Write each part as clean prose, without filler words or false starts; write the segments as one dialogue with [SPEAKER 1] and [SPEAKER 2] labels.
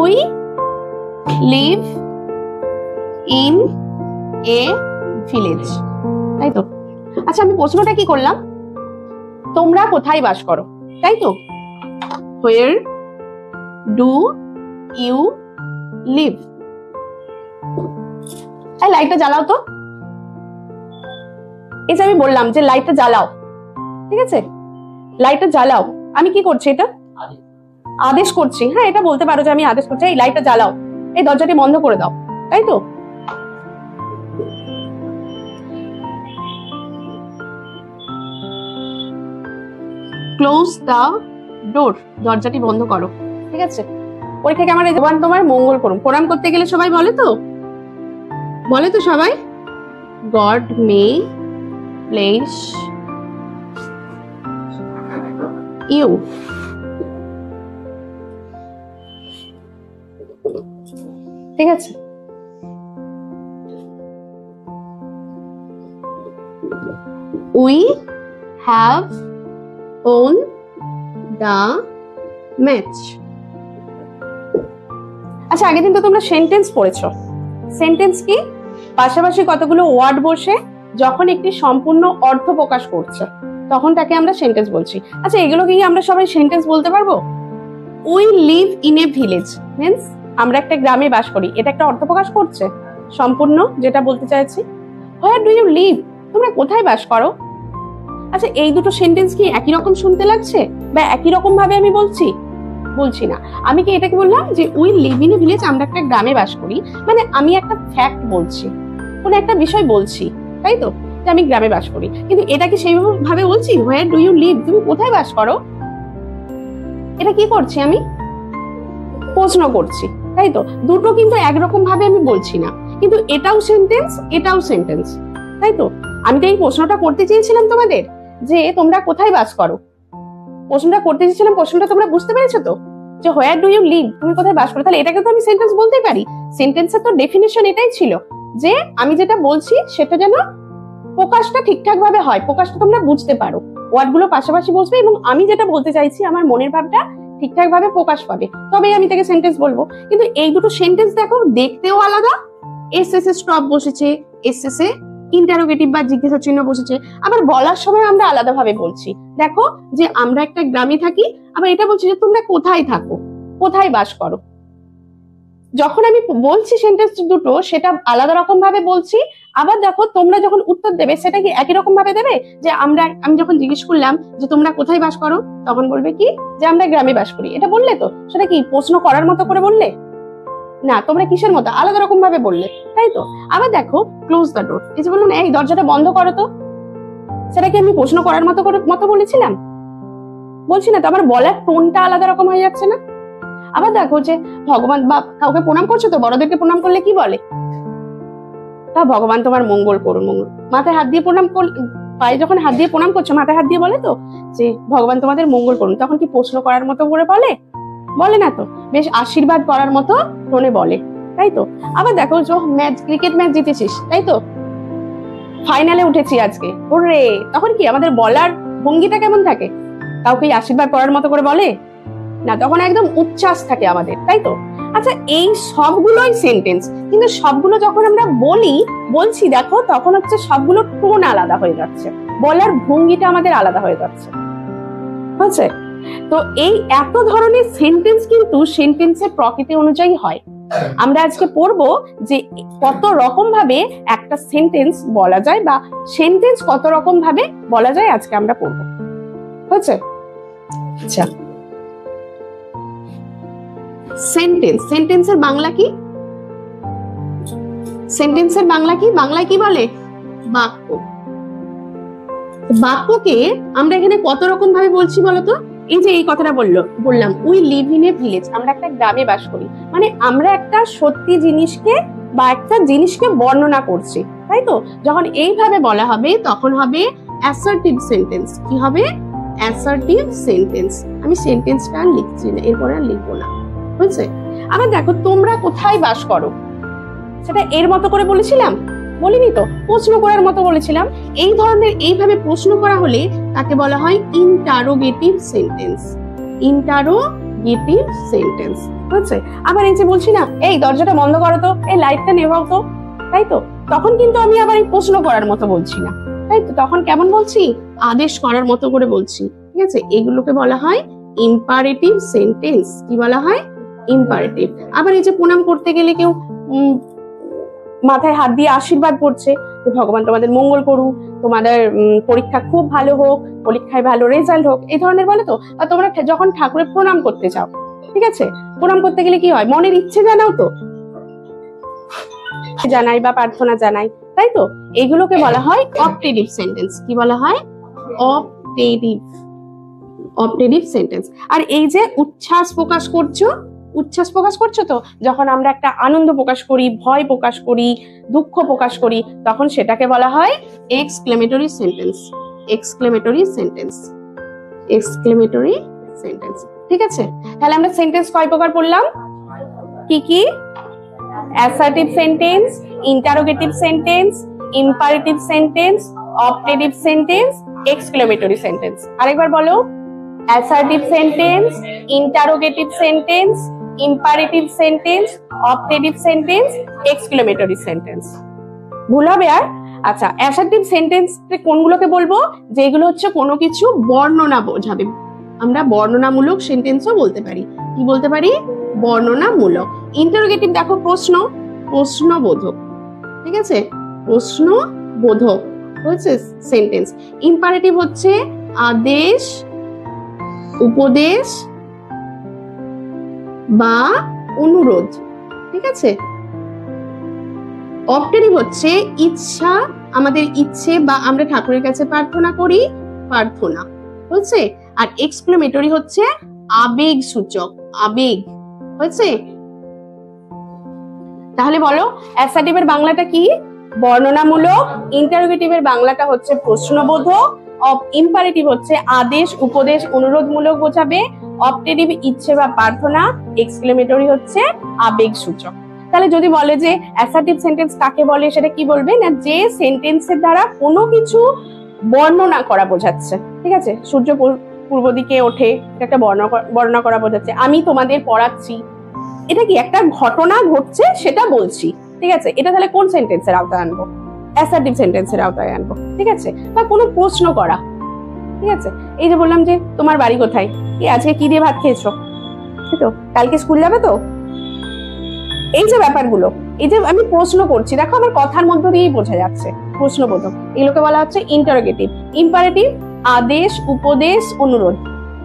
[SPEAKER 1] We live in a village, তাই তো? আচ্ছা, আমি প্রশ্নটা কি করলাম? তোমরা কোথায় বাস করো, তাই তো? Where do you live? এই লাইটটা জ্বালাও তো। এই যে আমি বললাম যে লাইটটা জ্বালাও, ঠিক আছে? লাইটটা জ্বালাও, আমি কি করছি? এটা আদেশ করছি। হ্যাঁ, এটা বলতে পারো যে আমি আদেশ করছি, এই লাইটটা জ্বালাও, এই দরজাটি বন্ধ করে দাও, তাই তো? ক্লোজ দ্য ডোর, দরজাটি বন্ধ করো, ঠিক আছে? পরীক্ষা কেমন? ভগবান তোমার মঙ্গল করুন। প্রণাম করতে গেলে সবাই বলে তো, বলে তো সবাই, গড মে ব্লেস ইউ। ঠিক আছে? We have won the match. আচ্ছা, আগের দিন তো তোমরা সেন্টেন্স পড়েছো। সেন্টেন্স কি? পাশাপাশি কতগুলো ওয়ার্ড বসে যখন একটি সম্পূর্ণ অর্থ প্রকাশ করছে তখন তাকে আমরা সেন্টেন্স বলছি। আচ্ছা, এগুলো কি আমরা সবাই সেন্টেন্স বলতে পারবো? We live in a village means আমরা একটা গ্রামে বাস করি, এটা একটা অর্থ প্রকাশ করছে সম্পূর্ণ, যেটা বলতে চাইছি। Where do you live? তোমরা কোথায় বাস করো? আচ্ছা, এই দুটো সেন্টেন্স কি একই রকম শুনতে লাগছে বা একই রকম ভাবে আমি বলছি? বলছি না। আমি কি এটাকে বললাম যে we live in a village, আমরা একটা গ্রামে বাস করি, মানে আমি একটা ফ্যাক্ট বলছি, কোন একটা বিষয় বলছি, তাই তো? যে আমি গ্রামে বাস করি, কিন্তু এটা কি সেইভাবে বলছি? Where do you live? তুমি কোথায় বাস করো? এটা কি করছি? আমি প্রশ্ন করছি, তাই তো? দুটো কিন্তু একরকম ভাবে আমি বলছি না, কিন্তু এটাও সেন্টেন্স, এটাও সেন্টেন্স, তাই তো? আমি তো এই প্রশ্নটা করতে চেয়েছিলাম তোমাদের যে তোমরা কোথায় বাস করো। প্রশ্নটা করতে চেয়েছিলাম, প্রশ্নটা তোমরা বুঝতে পেরেছো তো? যে হোয়ার ডু ইউ লিভ, তুমি কোথায় বাস করো, তাহলে এটাকে তো আমি সেন্টেন্স বলতেই পারি। সেন্টেন্সের তো ডেফিনিশন এটাই ছিল যে আমি যেটা বলছি সেটা যেন প্রকাশটা ঠিকঠাক ভাবে হয়, প্রকাশটা তোমরা বুঝতে পারো, ওয়ার্ড গুলো পাশাপাশি বসবে এবং আমি যেটা বলতে চাইছি আমার মনের ভাবটা ঠিকঠাক ভাবে প্রকাশ পাবে, তবেই আমি তাকে সেন্টেন্স বলবো। কিন্তু এই দুটো সেন্টেন্স দেখো দেখতেও আলাদা, এস এস এ স্টপ বসেছে, এস এস এ ইন্টারোগেটিভ বা জিজ্ঞাসা চিহ্ন বসেছে, আবার বলার সময় আমরা আলাদা ভাবে বলছি। দেখো যে আমরা একটা গ্রামে থাকি, আবার এটা বলছি যে তোমরা কোথায় থাকো, কোথায় বাস করো। যখন আমি বলছি সেন্টেন্স দুটো সেটা আলাদা রকম ভাবে বলছি, আবার দেখো তোমরা যখন উত্তর দেবে সেটা কি একই রকম ভাবে দেবে? যে আমি যখন জিজ্ঞেস করলাম যে তোমরা কোথায় বাস করো, তখন বলবে কি যে আমরা গ্রামে বাস করি, এটা বললে তো? সেটা কি প্রশ্ন করার মতো করে বললে? না, তোমরা কিসের মতো আলাদা রকম ভাবে বললে, তাই তো? আবার দেখো ক্লোজ দ্য ডোর, এই যে বললাম এই দরজাটা বন্ধ করো তো, সেটা কি আমি প্রশ্ন করার মতো বলেছিলাম? বলছি না তো, আমার বলার টোনটা আলাদা রকম হয়ে যাচ্ছে না? আবার দেখো যে ভগবান বা কাউকে প্রণাম করছো তো, বড়দেরকে প্রণাম করলে কি বলে? তা ভগবান তোমার মঙ্গল করুন, মঙ্গল। মাথায় হাত দিয়ে প্রণাম পায়ে যখন হাত দিয়ে প্রণাম করছো মাথায় হাত দিয়ে বলে তো যে ভগবান তোমাদের মঙ্গল করুন, তখন কি প্রশ্ন করার মতো করে বলে? বলে না তো, বেশ আশীর্বাদ করার মতো টোনে বলে, তাই তো? আবার দেখো যে ক্রিকেট ম্যাচ জিতেছিস, তাই তো? ফাইনালে উঠেছি আজকে, ওরে, তখন কি আমাদের বলার ভঙ্গিটা কেমন থাকে? কাউকে আশীর্বাদ করার মতো করে বলে না, তখন একদম উচ্ছ্বাস থাকে আমাদের, তাই তো? আচ্ছা, এই সবগুলোই সেন্টেন্স, কিন্তু সবগুলো যখন আমরা বলছি দেখো তখন হচ্ছে সবগুলো টোন আলাদা হয়ে যাচ্ছে, বলার ভঙ্গিটা আমাদের আলাদা হয়ে যাচ্ছে, বুঝছে? তো এই এত ধরনের সেন্টেন্স কিন্তু সেন্টেন্সের প্রকৃতি অনুযায়ী হয়। আমরা আজকে পড়বো যে কত রকম ভাবে একটা সেন্টেন্স বলা যায় বা সেন্টেন্স কত রকম ভাবে বলা যায়, আজকে আমরা পড়বো, বুঝছে? আচ্ছা, সেন্টেন্সের বাংলা কি? সেন্টেন্সের বাংলা কি? বাংলায় কি বলে? বাক্য। বাক্যকে আমরা এখানে কত রকম ভাবে বলছি বলতো? এই যে এই কথাটা বললাম we live in a village, আমরা একটা গ্রামে বাস করি, মানে আমরা একটা সত্যি জিনিসকে বা একটা জিনিসকে বর্ণনা করছি, তাই তো? যখন এইভাবে বলা হবে তখন হবে অ্যাসার্টিভ সেন্টেন্স। কি হবে? Assertive sentence. আমি সেন্টেন্সটা আর লিখছি না, এরপরে আর লিখবো না, বুঝছে? আবার দেখো তোমরা কোথায় বাস করো, সেটা এর মতো করে বলেছিলাম? বলিনি তো, প্রশ্ন করার মতো বলেছিলাম। এই ধরনের এইভাবে প্রশ্ন করা হলে তাকে বলা হয় interrogative sentence. Interrogative interrogative sentence, বুঝছে? আবার এই যে বলছি না, এই দরজাটা বন্ধ করো তো, এই লাইটটা নেভাও তো, তাই তো? তখন কিন্তু আমি আবার এই প্রশ্ন করার মতো বলছি না, তাই তো? তখন কেমন বলছি? আদেশ করার মতো করে বলছি, ঠিক আছে? এগুলোকে বলা হয় ইম্পারেটিভ সেন্টেন্স। কি বলা হয়? ইম্পারেটিভ। আবার এই যে প্রণাম করতে গেলে কেউ মাথায় হাত দিয়ে আশীর্বাদ করছে যে ভগবান তোমাদের মঙ্গল করুক, তোমাদের পরীক্ষা খুব ভালো হোক, পরীক্ষায় ভালো রেজাল্ট হোক, এই ধরনের বলে তো। আর তোমরা যখন ঠাকুরের প্রণাম করতে চাও, ঠিক আছে, প্রণাম করতে গেলে কি হয়? মনের ইচ্ছে জানাও তো, জানাই বা প্রার্থনা জানাই, তাই তো? এগুলোকে বলা হয় অপটেটিভ সেন্টেন্স। কি বলা হয়? Optative sentence. আর এই যে উচ্ছ্বাস প্রকাশ করছো তো, যখন আমরা একটা আনন্দ প্রকাশ করি, ভয় প্রকাশ করি, দুঃখ প্রকাশ করি, তখন সেটাকে বলা হয় এক্সক্লেমেটরি সেন্টেন্স। ঠিক আছে? তাহলে আমরা সেন্টেন্স কয় প্রকার পড়লাম? কি কি? Assertive sentence, interrogative sentence, imperative sentence, optative sentence, exclamatory sentence. আরেকবার বলো। Assertive sentence, interrogative sentence, imperative sentence, optative sentence, exclamatory sentence. ভুল হবে আর? আচ্ছা, অ্যাসার্টিভ সেন্টেন্স কোনগুলোকে বলবো? যেগুলো হচ্ছে কোনো কিছু বর্ণনা বোঝাবে। আমরা বর্ণনামূলক সেন্টেন্সও বলতে পারি। কি বলতে পারি? বর্ণনামূলক। ইন্টারোগেটিভ দেখো, প্রশ্নবোধক, ঠিক আছে? প্রশ্নবোধক হচ্ছে সেন্টেন্স। ইম্পারেটিভ হচ্ছে আদেশ, উপদেশ বা অনুরোধ, ঠিক আছে? অপটেটিভ হচ্ছে ইচ্ছা, আমাদের ইচ্ছে বা আমরা ঠাকুরের কাছে প্রার্থনা করি, প্রার্থনা, বুঝছে? আর এক্সক্লেমেটরি হচ্ছে আবেগ সূচক, আবেগ, হয়েছে? তাহলে বলো, অ্যাসার্টিভের বাংলাটা কি? বর্ণনামূলক। ইন্টারোগেটিভের বাংলাটা হচ্ছে প্রশ্নবোধক। ইম্পারেটিভ হচ্ছে আদেশ, উপদেশ, অনুরোধমূলক বোঝাবে। অপটেটিভ ইচ্ছে বা প্রার্থনা। এক্সক্লেমেটরি হচ্ছে আবেগ সূচক। তাহলে যদি বলে যে অ্যাসার্টিভ সেন্টেন্স কাকে বলে, সেটা কি বলবে? না, যে সেন্টেন্সের দ্বারা কোনো কিছু বর্ণনা করা বোঝাচ্ছে, ঠিক আছে? সূর্য পূর্ব দিকে ওঠে, একটা বর্ণনা করা বোঝাচ্ছে। আমি তোমাদের পড়াচ্ছি, এটা কি একটা ঘটনা ঘটছে সেটা বলছি, ঠিক আছে? এটা তাহলে কোন সেন্টেন্সের আওতায় আনবো? অ্যাসার্টিভ সেন্টেন্সের আওতায় আনবো, ঠিক আছে? বা কোনো প্রশ্ন করা, ঠিক আছে? এই যে বললাম যে তোমার বাড়ি কোথায়, কি আজকে কি দিয়ে ভাত খেয়েছো, তো কালকে স্কুল যাবে তো, এই যে ব্যাপারগুলো, এই যে আমি প্রশ্ন করছি, দেখো আমার কথার মধ্য দিয়েই বোঝা যাচ্ছে, প্রশ্নবোধক। এগুলোকে বলা হচ্ছে ইন্টারোগেটিভ। ইম্পারেটিভ আদেশ, উপদেশ, অনুরোধ,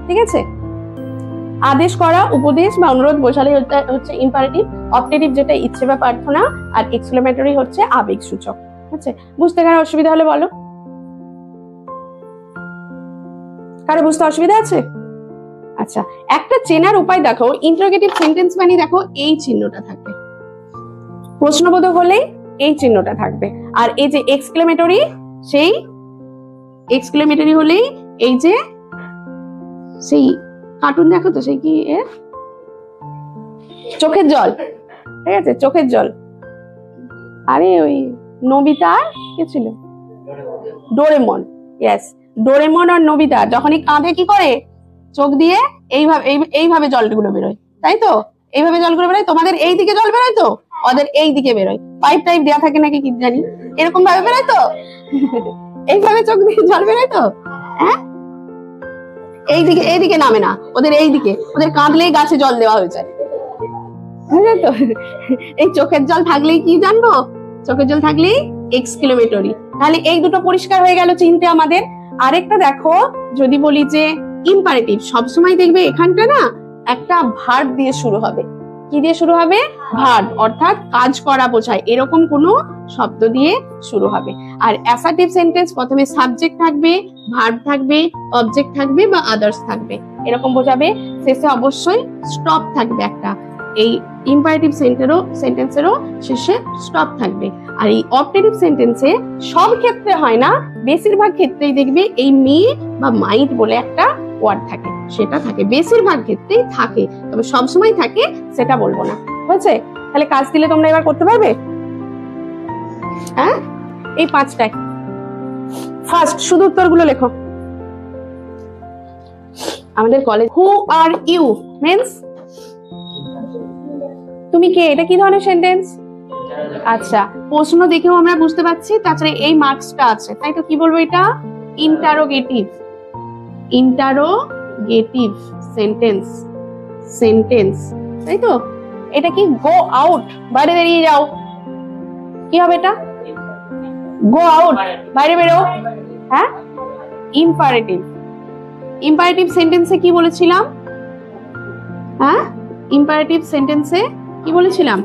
[SPEAKER 1] ঠিক আছে? আদেশ করা, উপদেশ বা অনুরোধ বোঝালে হচ্ছে ইম্পারেটিভ। অপটেটিভ যেটা ইচ্ছে বা প্রার্থনা, আর এক্সক্লেমেটরি হচ্ছে আবেগ সূচক। আচ্ছা, বুঝতে কারো অসুবিধা হলে বলো। কারো বুঝতে অসুবিধা আছে? আচ্ছা, একটা চেনার উপায় দেখো, ইন্টারোগেটিভ সেন্টেন্স মানে দেখো এই চিহ্নটা থাকবে, প্রশ্নবোধক হলেই এই চিহ্নটা থাকবে। আর এই যে এক্সক্লেমেটরি, সেই এক্সক্লেমেটরি হলেই এই যে সেই কার্টুন দেখো তো, সেই কি চোখের জল, ঠিক আছে? চোখের জল। আরে ওই নবিতা কে ছিল? ডোরেমন। ইয়েস, ডোরেমন আর নবিতা যখনই কাঁধে কি করে, চোখ দিয়ে এইভাবে জলগুলো বেরোয়, তাই তো? এইভাবে জলগুলো বেরোয়। তোমাদের এই দিকে জল বেরোয় তো, ওদের এই দিকে বেরোয়। পাইপ টাইপ দেওয়া থাকে নাকি কি জানি, এরকম ভাবে বেরোয় তো। এইভাবে চোখ দিয়ে জল বেরোয় তো, হ্যাঁ? এইদিকে নামে না, ওদের এইদিকে, ওদের কাঁদলেই গাছে জল দেওয়া হয়ে যায়, বুঝলে তো? এই চোখের জল থাকলেই কি জানবো? চোখের জল থাকলেই এক্সক্লেমেটরি। তাহলে এই দুটো পরিষ্কার হয়ে গেল চিনতে আমাদের। আরেকটা দেখো, যদি বলি যে ইম্পারেটিভ, সবসময় দেখবে এখানটা না একটা ভার্ব দিয়ে শুরু হবে। কি দিয়ে শুরু হবে? ভার্ব, অর্থাৎ কাজ করা বোঝায় এরকম কোনো শব্দ দিয়ে শুরু হবে। আর অ্যাসার্টিভ সেন্টেন্স প্রথমে সাবজেক্ট থাকবে, ভার্ব থাকবে, অবজেক্ট থাকবে বা আদার্স থাকবে, এরকম বোঝাবে। শেষে অবশ্যই স্টপ থাকবে একটা। এই ইম্পারেটিভ সেন্টেন্সেরও শেষে স্টপ থাকবে। আর এই অপটেটিভ সেন্টেন্সে সব ক্ষেত্রে হয় না, বেশিরভাগ ক্ষেত্রেই দেখবে এই মে বা মাইট বলে একটা ওয়ার্ড থাকে, সেটা থাকে, বেশিরভাগ ক্ষেত্রেই থাকে, তবে সবসময় থাকে সেটা বলবো না, হয়েছে? তাহলে কাজ দিলে তোমরা এবার করতে পারবে, হ্যাঁ? এই 5টায় ফার্স্ট শুধু উত্তরগুলো লেখো। আমাদের college who are you means তুমি কে, এটা কি ধরনের সেন্টেন্স? আচ্ছা, প্রশ্ন দেখেও আমরা বুঝতে পারছি, তাছাড়া এই মার্কসটা আছে, তাই তো কি বলবো এটা? ইন্টারোগেটিভ, ইন্টারোগেটিভ সেন্টেন্স, সেন্টেন্স, তাই তো? এটা কি গো আউট, বাইরে বেরিয়ে যাও, কি হবে এটা? গো আউট, বাইরে বেরো। হ্যাঁ, ইম্পারেটিভ, ইম্পারেটিভ সেন্টেন্সে কি বলেছিলাম? হ্যাঁ, ইম্পারেটিভ সেন্টেন্সে কি বলেছিলাম?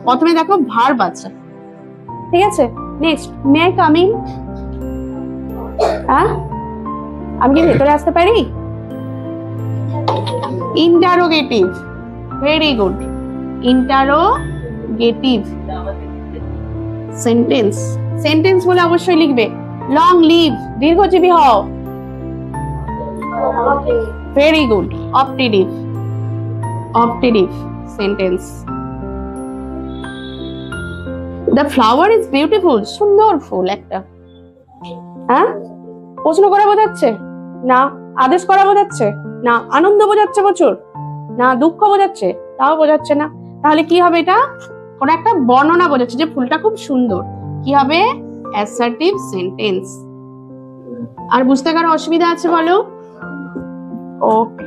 [SPEAKER 1] প্রথমে দেখো ভার্ব আছে, ঠিক আছে? Next, may I come in? হ্যাঁ, আমি কি ভেতরে আসতে পারি? Interrogative, very good, interrogative sentence. Sentence বলে অবশ্যই লিখবে লং লিভ, দীর্ঘজীবী হও। Very good, optative, optative sentence. The flower is beautiful, সুন্দর ফুল একটা। হ্যাঁ, প্রশ্ন করা বোঝাচ্ছে না, আদেশ করা বোঝাচ্ছে না, আনন্দ বোঝাচ্ছে প্রচুর না, দুঃখ বোঝাচ্ছে তাও বোঝাচ্ছে না, তাহলে কি হবে? এটা কোন একটা বর্ণনা বোঝাচ্ছে যে ফুলটা খুব সুন্দর, কি হবে? Assertive sentence. আর বুঝতে কারো অসুবিধা আছে বলো? ওকে।